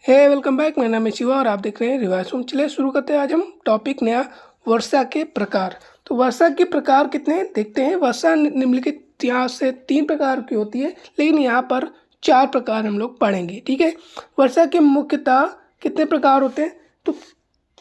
Welcome back. मेरा नाम है शिवा और आप देख रहे हैं रिवाइज रूम। चलिए शुरू करते हैं। आज हम टॉपिक नया वर्षा के प्रकार। तो वर्षा के प्रकार कितने हैं देखते हैं। वर्षा निम्नलिखित यहाँ से 3 प्रकार की होती है, लेकिन यहाँ पर 4 प्रकार हम लोग पढ़ेंगे। ठीक है, वर्षा के मुख्यतः कितने प्रकार होते हैं? तो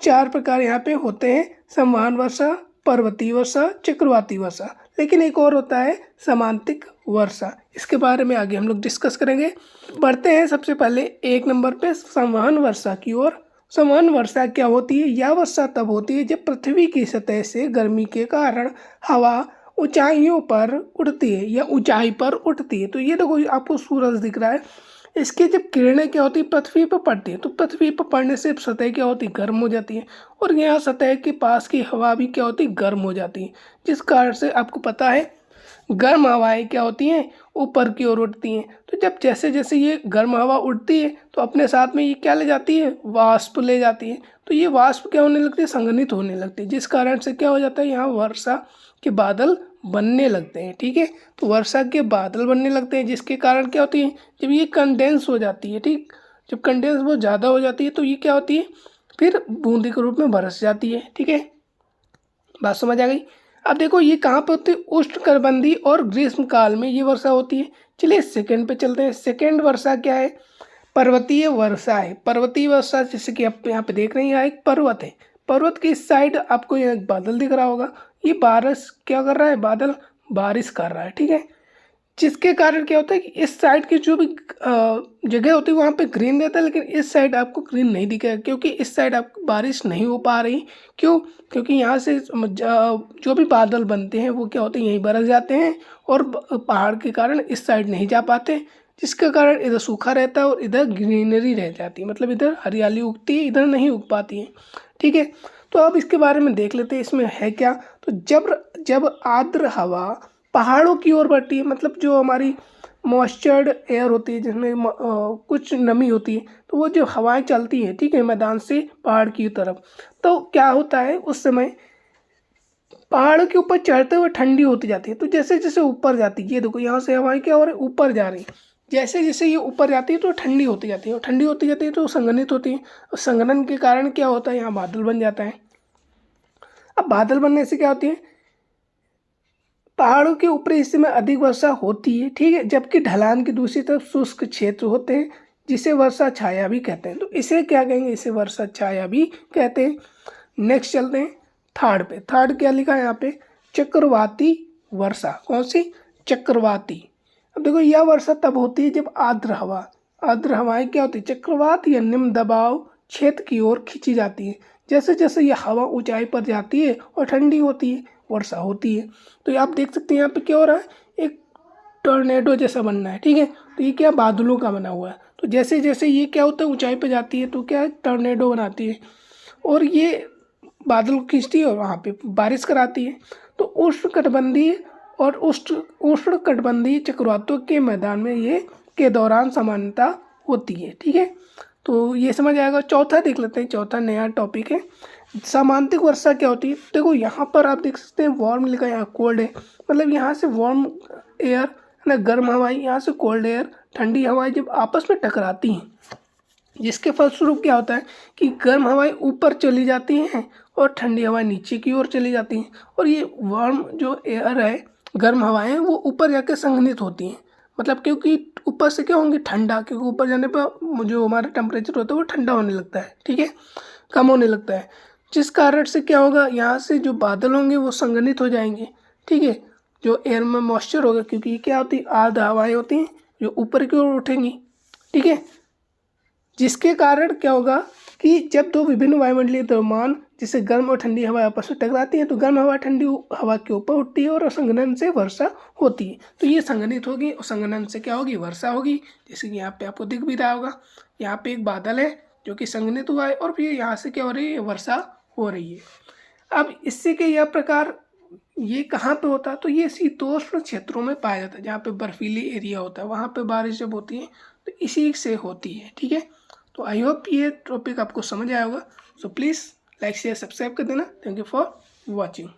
4 प्रकार यहाँ पे होते हैं। संवहन वर्षा, पर्वतीय वर्षा, चक्रवाती वर्षा, लेकिन एक और होता है समांतिक वर्षा। इसके बारे में आगे हम लोग डिस्कस करेंगे। बढ़ते हैं सबसे पहले 1 नंबर पे संवहन वर्षा की ओर। संवहन वर्षा क्या होती है? यह वर्षा तब होती है जब पृथ्वी की सतह से गर्मी के कारण हवा ऊंचाइयों पर उड़ती है या ऊंचाई पर उठती है। तो ये देखो आपको सूरज दिख रहा है, इसकी जब किरणें क्या होती है पृथ्वी पर पड़ती है, तो पृथ्वी पर पड़ने से सतह क्या होती है? गर्म हो जाती है, और यहाँ सतह के पास की हवा भी क्या होती है? गर्म हो जाती है, जिस कारण से आपको पता है गर्म हवाएं क्या होती हैं? ऊपर की ओर उठती हैं। तो जब जैसे जैसे ये गर्म हवा उड़ती है तो अपने साथ में ये क्या ले जाती है? वाष्प ले जाती है। तो ये वाष्प क्या होने लगती है? संघनित होने लगती है, जिस कारण से क्या हो जाता है? यहाँ वर्षा के बादल बनने लगते हैं। ठीक है, तो वर्षा के बादल बनने लगते हैं, जिसके कारण क्या होती है? जब ये कंडेंस हो जाती है, ठीक, जब कंडेंस बहुत ज़्यादा हो जाती है तो ये क्या होती है? फिर बूंदी के रूप में बरस जाती है। ठीक है, बात समझ आ गई? अब देखो ये कहाँ पे होती है? उष्णकटिबंधीय और ग्रीष्म काल में ये वर्षा होती है। चलिए सेकंड पे चलते हैं। सेकंड वर्षा क्या है? पर्वतीय वर्षा है। पर्वतीय वर्षा जैसे कि आप यहाँ पे देख रहे हैं, यहाँ एक पर्वत है, पर्वत की इस साइड आपको यहाँ एक बादल दिख रहा होगा। ये बारिश क्या कर रहा है? बादल बारिश कर रहा है। ठीक है, जिसके कारण क्या होता है कि इस साइड की जो भी जगह होती है वहाँ पे ग्रीन रहता है, लेकिन इस साइड आपको ग्रीन नहीं दिखेगा, क्योंकि इस साइड आपको बारिश नहीं हो पा रही। क्यों? क्योंकि यहाँ से जो भी बादल बनते हैं वो क्या होते हैं? यहीं बरस जाते हैं, और पहाड़ के कारण इस साइड नहीं जा पाते, जिसके कारण इधर सूखा रहता है और इधर ग्रीनरी रह जाती है, मतलब इधर हरियाली उगती है, इधर नहीं उग पाती है। ठीक है, तो अब इसके बारे में देख लेते हैं इसमें है क्या। तो जब जब आर्द्र हवा पहाड़ों की ओर बढ़ती है, मतलब जो हमारी मॉइस्चर्ड एयर होती है जिसमें कुछ नमी होती है, तो वो जो हवाएं चलती हैं, ठीक है, मैदान से पहाड़ की तरफ, तो क्या होता है उस समय पहाड़ों के ऊपर चढ़ते हुए ठंडी होती जाती है। तो जैसे जैसे ऊपर जाती है, ये देखो यहाँ से हवाएं क्या हो रही है? ऊपर जा रही है। जैसे जैसे ये ऊपर जाती है तो ठंडी होती जाती है, और ठंडी होती जाती है तो संघनित होती है, और संघनन के कारण क्या होता है? यहाँ बादल बन जाता है। अब बादल बनने से क्या होती है? पहाड़ों के ऊपरी हिस्से में अधिक वर्षा होती है, ठीक है, जबकि ढलान की दूसरी तरफ शुष्क क्षेत्र होते हैं, जिसे वर्षा छाया भी कहते हैं। तो इसे क्या कहेंगे? इसे वर्षा छाया भी कहते हैं। नेक्स्ट चलते हैं थर्ड पे। थर्ड क्या लिखा है यहाँ पे? चक्रवाती वर्षा। कौन सी? चक्रवाती। अब देखो यह वर्षा तब होती है जब आर्द्र हवाएं क्या होती है? चक्रवात या निम्न दबाव क्षेत्र की ओर खींची जाती है। जैसे जैसे यह हवा ऊंचाई पर जाती है और ठंडी होती है, वर्षा होती है। तो ये आप देख सकते हैं यहाँ पे क्या हो रहा है? एक टॉर्नेडो जैसा बनना है। ठीक है, तो ये क्या? बादलों का बना हुआ है। तो जैसे जैसे ये क्या होता है? ऊंचाई पे जाती है तो क्या है? टॉर्नेडो बनाती है, और ये बादल को खींचती है और वहाँ पे बारिश कराती है। तो उष्णकटिबंधीय और उष्णकटिबंधीय चक्रवातों के मैदान में ये के दौरान समानता होती है। ठीक है, तो ये समझ आएगा। चौथा देख लेते हैं। चौथा नया टॉपिक है, समांतिक वर्षा क्या होती है? देखो यहाँ पर आप देख सकते हैं वार्म लिखा है, यहाँ कोल्ड है, मतलब यहाँ से वार्म एयर है ना, गर्म हवाएं, यहाँ से कोल्ड एयर ठंडी हवाएं जब आपस में टकराती हैं, जिसके फलस्वरूप क्या होता है कि गर्म हवाएं ऊपर चली जाती हैं और ठंडी हवाएं नीचे की ओर चली जाती हैं, और ये वार्म जो एयर है, गर्म हवाएं हैं, वो ऊपर जाके संघनित होती हैं। मतलब क्योंकि ऊपर से क्या होंगे? ठंडा, क्योंकि ऊपर जाने पर जो हमारा टेम्परेचर होता है वो ठंडा होने लगता है। ठीक है, कम होने लगता है, जिस कारण से क्या होगा? यहाँ से जो बादल होंगे वो संघनित हो जाएंगे। ठीक है, जो एयर में मॉइस्चर होगा, क्योंकि ये क्या होती है? आर्द्र हवाएं होती हैं जो ऊपर की ओर उठेंगी। ठीक है, जिसके कारण क्या होगा कि जब दो विभिन्न वायुमंडलीय द्रव्यमान जिसे गर्म और ठंडी हवा आपस में टकराती है, तो गर्म हवा ठंडी हवा के ऊपर उठती है और संघनन से वर्षा होती है। तो ये संघनित होगी और संघनन से क्या होगी? वर्षा होगी। जैसे कि यहाँ पे आपको दिख भी रहा होगा, यहाँ पे एक बादल है जो कि संघनित हुआ है, और फिर यहाँ से क्या हो रही है? वर्षा हो रही है। अब इससे के यह प्रकार ये कहाँ पे होता है? तो ये शीतोष्ण क्षेत्रों में पाया जाता है, जहाँ पे बर्फीली एरिया होता है, वहाँ पे बारिश जब होती है तो इसी से होती है। ठीक है, तो आई होप ये टॉपिक आपको समझ आया होगा। So please like share subscribe कर देना। Thank you for watching.